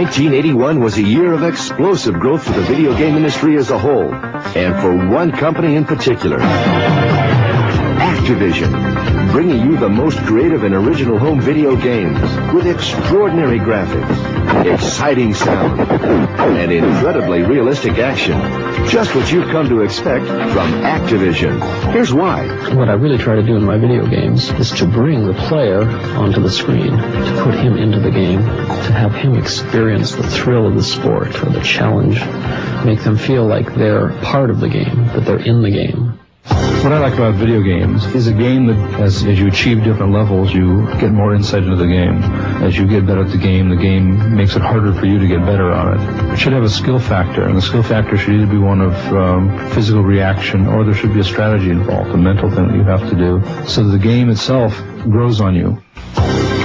1981 was a year of explosive growth for the video game industry as a whole, and for one company in particular. Activision, bringing you the most creative and original home video games with extraordinary graphics, exciting sound, and incredibly realistic action. Just what you've come to expect from Activision. Here's why. What I really try to do in my video games is to bring the player onto the screen, to put him into the game, to have him experience the thrill of the sport or the challenge, make them feel like they're part of the game, that they're in the game. What I like about video games is a game that, as you achieve different levels, you get more insight into the game. As you get better at the game makes it harder for you to get better on it. It should have a skill factor, and the skill factor should either be one of physical reaction, or there should be a strategy involved, a mental thing that you have to do, so that the game itself grows on you.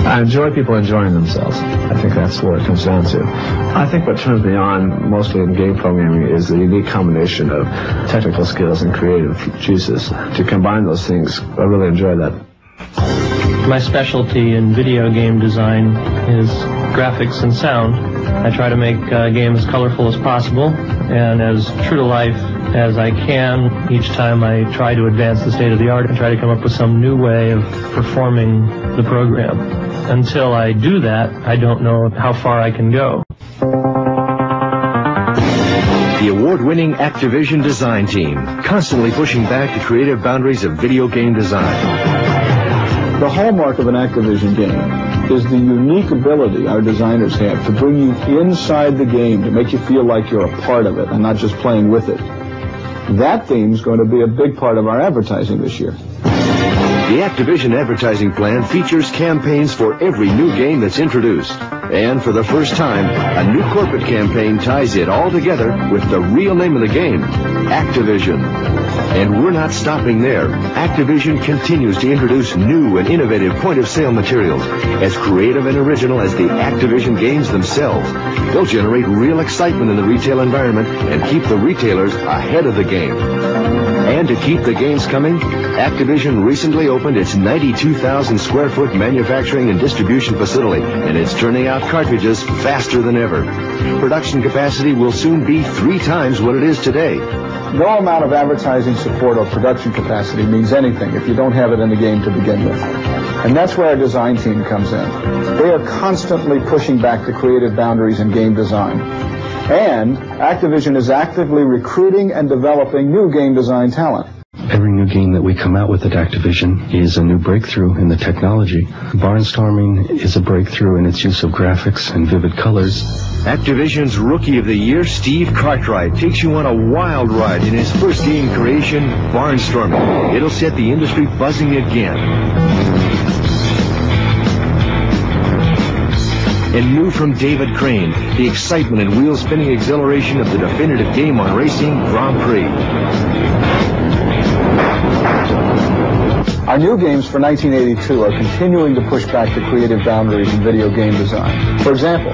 I enjoy people enjoying themselves. I think that's what it comes down to. I think what turns me on mostly in game programming is the unique combination of technical skills and creative juices. To combine those things, I really enjoy that. My specialty in video game design is graphics and sound. I try to make games as colorful as possible and as true to life as I can. Each time I try to advance the state of the art and try to come up with some new way of performing the program. Until I do that, I don't know how far I can go. The award-winning Activision design team, constantly pushing back the creative boundaries of video game design. The hallmark of an Activision game is the unique ability our designers have to bring you inside the game, to make you feel like you're a part of it and not just playing with it. That theme's going to be a big part of our advertising this year. The Activision advertising plan features campaigns for every new game that's introduced. And for the first time, a new corporate campaign ties it all together with the real name of the game, Activision. And we're not stopping there. Activision continues to introduce new and innovative point-of-sale materials, as creative and original as the Activision games themselves. They'll generate real excitement in the retail environment and keep the retailers ahead of the game. And to keep the games coming, Activision recently opened its 92,000 square foot manufacturing and distribution facility, and it's turning out cartridges faster than ever. Production capacity will soon be 3 times what it is today. No amount of advertising support or production capacity means anything if you don't have it in the game to begin with. And that's where our design team comes in. They are constantly pushing back the creative boundaries in game design. And Activision is actively recruiting and developing new game design talent. Every new game that we come out with at Activision is a new breakthrough in the technology. Barnstorming is a breakthrough in its use of graphics and vivid colors. Activision's Rookie of the Year, Steve Cartwright, takes you on a wild ride in his first game creation, Barnstorming. It'll set the industry buzzing again. And new from David Crane, the excitement and wheel-spinning exhilaration of the definitive game on racing, Grand Prix. Our new games for 1982 are continuing to push back the creative boundaries in video game design. For example,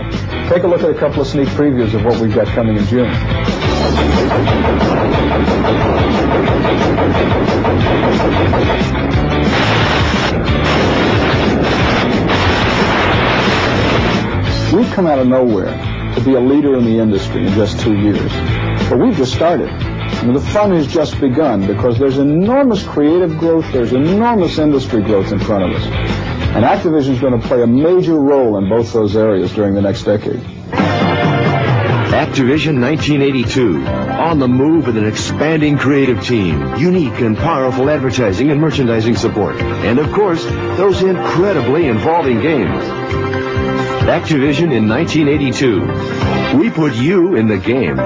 take a look at a couple of sneak previews of what we've got coming in June. We've come out of nowhere to be a leader in the industry in just 2 years. But we've just started. And the fun has just begun, because there's enormous creative growth, there's enormous industry growth in front of us. And Activision's going to play a major role in both those areas during the next decade. Activision 1982, on the move with an expanding creative team, unique and powerful advertising and merchandising support, and of course, those incredibly involving games. Activision in 1982. We put you in the game.